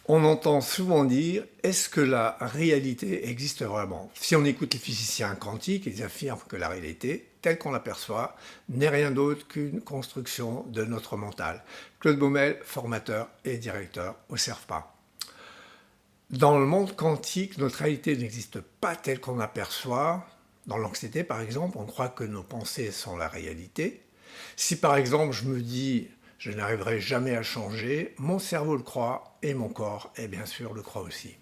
On entend souvent dire, est-ce que la réalité existe vraiment? Si on écoute les physiciens quantiques, ils affirment que la réalité, telle qu'on l'aperçoit, n'est rien d'autre qu'une construction de notre mental. Claude Baumel, formateur et directeur au CERFPA. Dans le monde quantique, notre réalité n'existe pas telle qu'on l'aperçoit. Dans l'anxiété, par exemple, on croit que nos pensées sont la réalité. Si par exemple je me dis je n'arriverai jamais à changer, mon cerveau le croit et mon corps, et bien sûr, le croit aussi.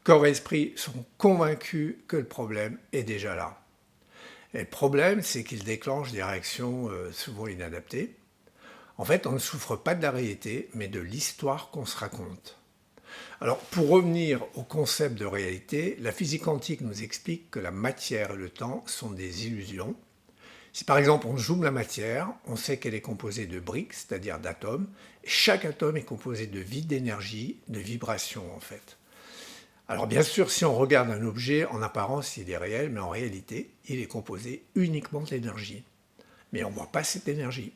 Corps et esprit sont convaincus que le problème est déjà là. Et le problème, c'est qu'il déclenche des réactions souvent inadaptées. En fait, on ne souffre pas de la réalité, mais de l'histoire qu'on se raconte. Alors, pour revenir au concept de réalité, la physique quantique nous explique que la matière et le temps sont des illusions. Si par exemple on zoome la matière, on sait qu'elle est composée de briques, c'est-à-dire d'atomes, et chaque atome est composé de vide d'énergie, de vibrations en fait. Alors bien sûr, si on regarde un objet, en apparence il est réel, mais en réalité, il est composé uniquement d'énergie. Mais on ne voit pas cette énergie.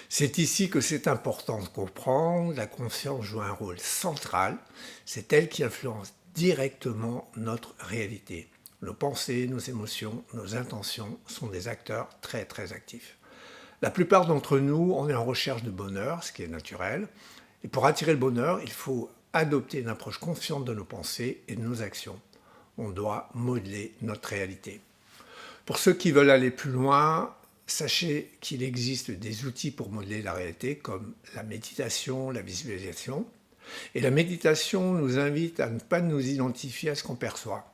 C'est ici que c'est important de comprendre, la conscience joue un rôle central, c'est elle qui influence directement notre réalité. Nos pensées, nos émotions, nos intentions sont des acteurs très très actifs. La plupart d'entre nous, on est en recherche de bonheur, ce qui est naturel, et pour attirer le bonheur, il faut adopter une approche consciente de nos pensées et de nos actions. On doit modeler notre réalité. Pour ceux qui veulent aller plus loin, sachez qu'il existe des outils pour modeler la réalité comme la méditation, la visualisation. Et la méditation nous invite à ne pas nous identifier à ce qu'on perçoit.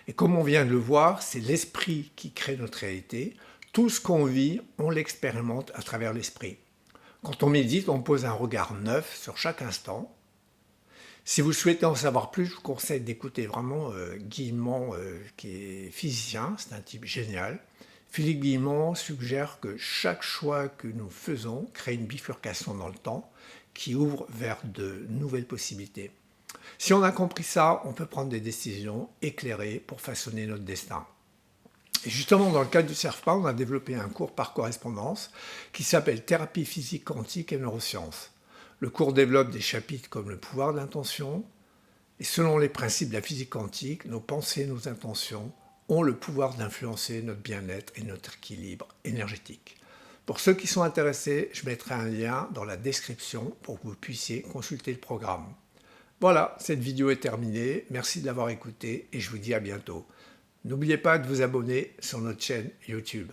Et comme on vient de le voir, c'est l'esprit qui crée notre réalité. Tout ce qu'on vit, on l'expérimente à travers l'esprit. Quand on médite, on pose un regard neuf sur chaque instant. Si vous souhaitez en savoir plus, je vous conseille d'écouter vraiment Guillemont, qui est physicien, c'est un type génial. Philippe Guillemont suggère que chaque choix que nous faisons crée une bifurcation dans le temps qui ouvre vers de nouvelles possibilités. Si on a compris ça, on peut prendre des décisions éclairées pour façonner notre destin. Et justement, dans le cadre du CERFPA, on a développé un cours par correspondance qui s'appelle Thérapie physique quantique et neurosciences. Le cours développe des chapitres comme le pouvoir de l'intention, et selon les principes de la physique quantique, nos pensées et nos intentions ont le pouvoir d'influencer notre bien-être et notre équilibre énergétique. Pour ceux qui sont intéressés, je mettrai un lien dans la description pour que vous puissiez consulter le programme. Voilà, cette vidéo est terminée. Merci de l'avoir écoutée et je vous dis à bientôt. N'oubliez pas de vous abonner sur notre chaîne YouTube.